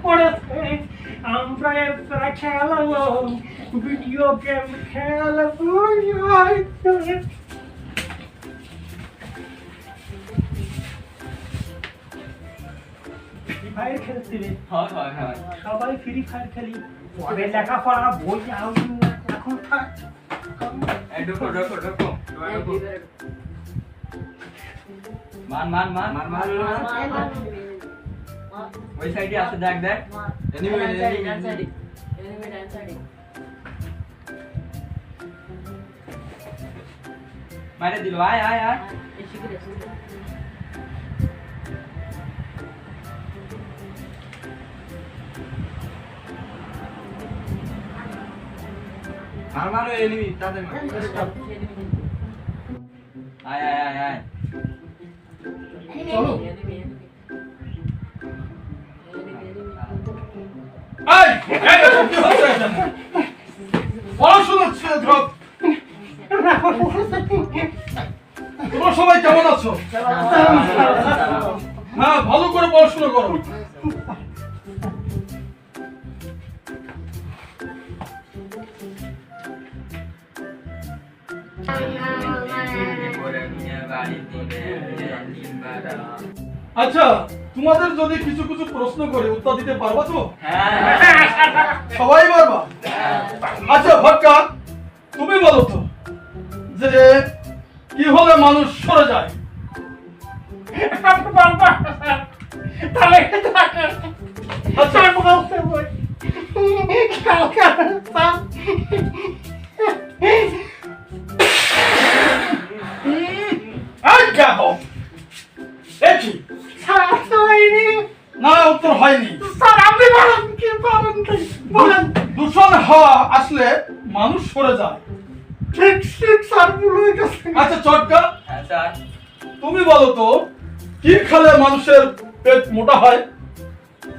পড়েছে, আমরা এরপরে খেলাবো, ভিডিও গেম খেলাবো। ফ্রি ফায়ার খেলছি রে, সবাই ফ্রি ফায়ার খেলি, পরে লেখাপড়া বই এখন থাক। ওই সাইডে আছে, দেখ দেখ মারে দিল। আয় আয় আয়, মারো এনিমি তাদের মার। আয় আয় আয় আয়, চলো। পড়াশোনা ছেড়ে দাও। তোমরা সবাই কেমন আছো? হ্যাঁ, ভালো করে পড়াশোনা করো। আচ্ছা, তোমাদের যদি কিছু কিছু প্রশ্ন করে উত্তর দিতে পারবা তো? সবাই পারবা? আচ্ছা ভটকা, তুমি বলো তো যে কি হলে মানুষ সরে যায়? আচ্ছা, না, উত্তর হয়নি। দূষণ হাওয়া আসলে মানুষ সরে যায়। আচ্ছা চটকা, তুমি বলো তো কি খেলে মানুষের পেট মোটা হয়?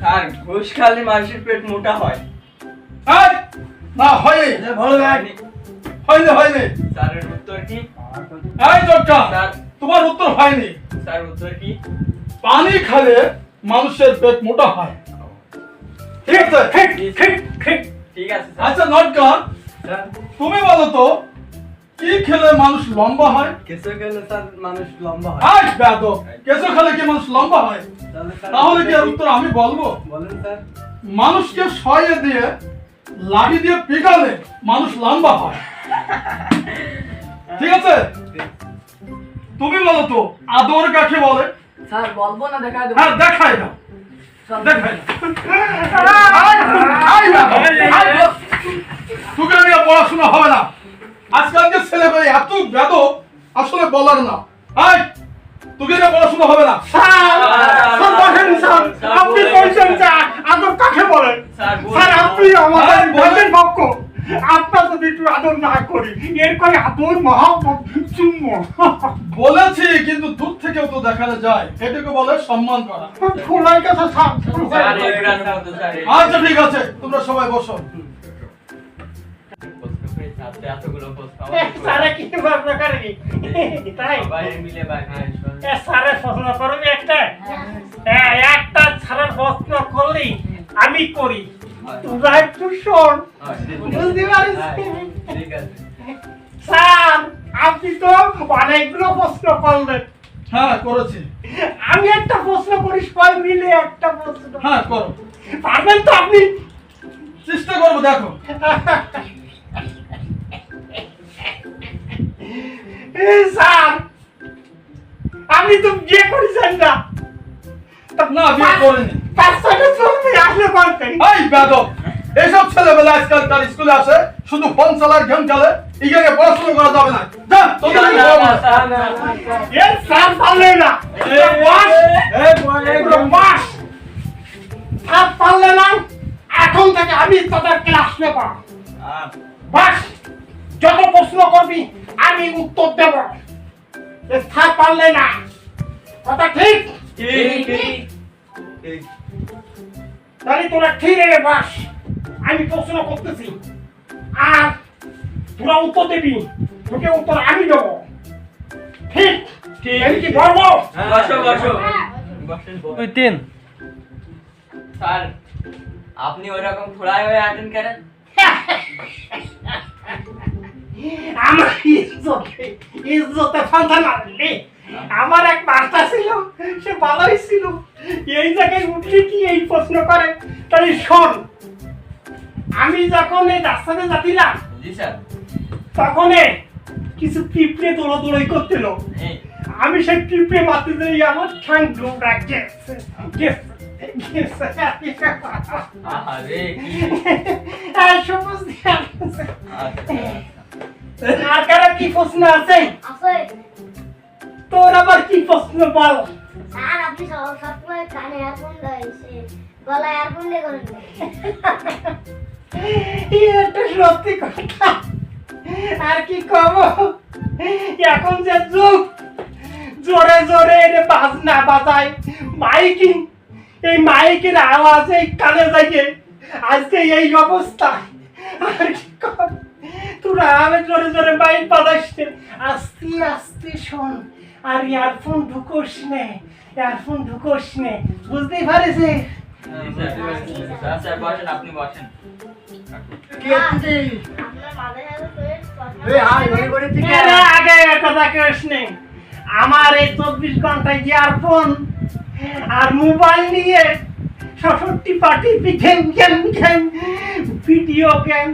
স্যার, ঘুষ খেলে মানুষের পেট মোটা হয়। না, হয়নি। হয়নি হয়নি। স্যারের উত্তর কি? এই চটকা, স্যার, তোমার উত্তর হয়নি। স্যার উত্তর কি? পানি খেলে মানুষের পেট মোটা হয়। ঠিক আছে? ঠিক আছে। আচ্ছা নটকা, তুমি বলো তো কি খেলে মানুষ লম্বা হয়? কেঁচো খেলে স্যার মানুষ লম্বা হয়। কেঁচো খেলে কি মানুষ লম্বা হয়? তাহলে কি এর উত্তর আমি বলবো? বলেন স্যার। মানুষকে শয়ে দিয়ে লাঠি দিয়ে পিটালে মানুষ লম্বা হয়। ঠিক আছে? তুমি বলো তো আদর কাকে বলে? স্যার বলবো না, দেখাই দেবো। হ্যাঁ, দেখাই না, দেখাই না। তোকে নিয়ে পড়াশোনা হবে না। আজকালকে ছেলেমেয়ে এত বেদব, আসলে বলার না। তোকে নিয়ে পড়াশোনা হবে না। আপনি বলছেন যে আদর কাকে বলেন? স্যার, আপনি আমাদের বলছেন পক্ষ, আপনার যদি একটু আদর না করি এর কয় আদর মহব্বত চুম্বন। বলেছি, কিন্তু দূর থেকেও তো দেখানো যায়, এটাকে বলে সম্মান করা। খোলাই কথা স্যার। আচ্ছা ঠিক আছে, তোমরা সবাই বসো। স্যারে কি ভাবনা করেনি তাই? স্যারে প্রশ্ন করবি একটা, একটা স্যারের প্রশ্ন করলি আমি করি, তোরা একটু শোন। বুঝতে পারিস? স্যার, আপনি তো অনেকগুলো প্রশ্ন করলেন। হ্যাঁ করেছি। আমি একটা প্রশ্ন করি, সবাই মিলে একটা প্রশ্ন। হ্যাঁ করো। পারবেন তো আপনি? চেষ্টা করবো, দেখো। স্যার, আমি তো বিয়ে করেছেন না। না, বিয়ে করিনি। তার সাথে চলতে আসলে বলতেন। এই বেদব, এইসব ছেলেবেলা আজকাল তার স্কুলে আসে, শুধু ফোন চালার, গেম খেলে, এখানে পড়াশোনা করা যাবে না। যা, তোদের স্যার পারলে না, স্যার পারলে না, এখন থেকে আমি তোদের ক্লাস নেব। বাস, যত প্রশ্ন করবি আমি উত্তর দেব। স্যার পারলে না, কথা ঠিক? তাহলে তোরা ঠিক রে বাস, আমি প্রশ্ন করতেছি আর তোরা উত্তর দিবি, তোকে উত্তর আমি দেবো। ঠিক? আমি কি বলবো? বসো বসো। 2 3 স্যার আপনি ওরকম থোড়াই হয়ে অ্যাটেন্ড করেন। আমার ইজ্জতে ফাঁদা মারলি। আমার এক মাস্টার ছিল, সে ভালোই ছিল। এই জায়গায় উঠলে কি এই প্রশ্ন করে? তাহলে শোন, আমি যখন এই রাস্তাতে যাচ্ছিলাম জি স্যার। তখন কিছু পিঁপড়ে দৌড়াদৌড়ি করছিল। আমি সেই পিঁপড়ে মারতে যাই, আমার ঠ্যাং ডোবরা গেছে গেছে গেছে। আরে কি আর সবুজ দিয়ে গেছে। আচ্ছা। আর কারো কি প্রশ্ন আছে? আছে তোর আবার কি প্রশ্ন বল? স্যার, আপনি সবসময় কানে এয়ারফোন লাগাইছে, গলায় এয়ারফোন দিয়ে করেন না। এটা সত্যি কথা। আর কি কব, এখন যে যুগ, জোরে জোরে বাজনা বাজায়, মাইকিং, এই মাইকের আওয়াজ এই কানে যায়, আজকে এই অবস্থা। আর কি কব, তোরা আমি জোরে জোরে মাইক বাজাইস, আস্তে আস্তে শোন। আর ইয়ারফোন ঢুকোস নে, ইয়ারফোন ঢুকোস নে, বুঝতেই পারিস? স্যার স্যার বসেন, আপনি বসেন। আপনার মাথায় এত চশমা। এর আগে কথা কেস নেই। আমার এই 24 ঘন্টায় ইয়ারফোন আর মোবাইল নিয়ে 66 party game game game, video game,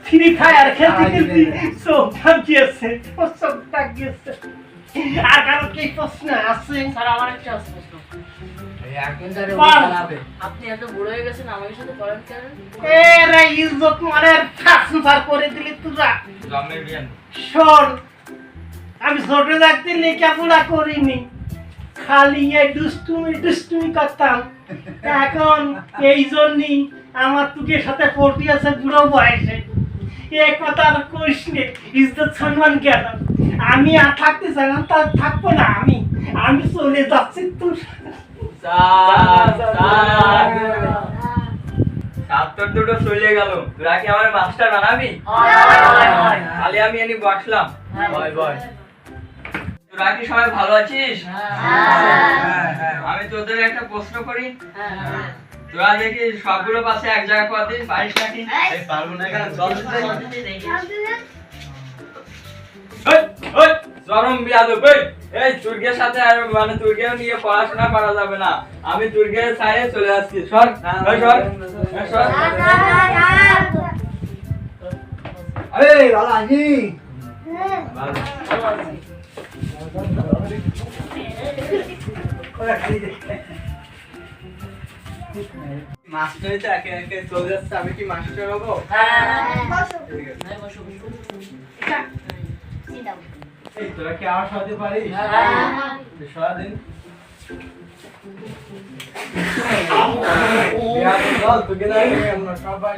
free fire খেলতে খেলতে চোখ গিয়েছে, চোখ গিয়েছে। আর কারো কি প্রশ্ন আছে? স্যার, আমার একটা প্রশ্ন। বল। আপনি এত বুড়ো হয়ে গেছেন, আমাদের সাথে পড়েন কেন? এরে ইজ্জত মানে ট্রান্সফার করে দিলি তোরা। জমের বিয়ান। শোন, আমি ছোট থাকতে লেখাপড়া করিনি, খালি এই দুষ্টুমি করতাম। এখন এই জন্যই আমার তুকের সাথে পড়তে আছে বুড়ো বয়সে। এ কথা আর কইস নে, ইজ্জত সম্মান গেল। আমি আর থাকতে চাই না, তা থাকবো না। আমি চলে যাচ্ছি তোর। স্যার স্যার ছাত্র দুটো চলে গেল, তোরা কি আমার মাস্টার বানাবি? খালি আমি এনে বসলাম। বয় বয়। তোরা কি সবাই ভালো আছিস? আমি তোদের একটা প্রশ্ন করি। তোরা দেখি সবগুলো পাশে এক জায়গায় পাতিস, পারিস নাকি? পারবো না কেন? চরম বিয়াদব। এই তুর্গের সাথে আর মানে তুর্গেও নিয়ে পড়াশোনা করা যাবে না। আমি তুর্গের সাইডে চলে আসছি। সর সর সর। এই লালা জি মাস্টার তো একে একে চলে যাচ্ছে, আমি কি মাস্টার হবো? এই তোরা কি আমার সাথে পারিস? সারাদিন তোকে না আমরা সবাই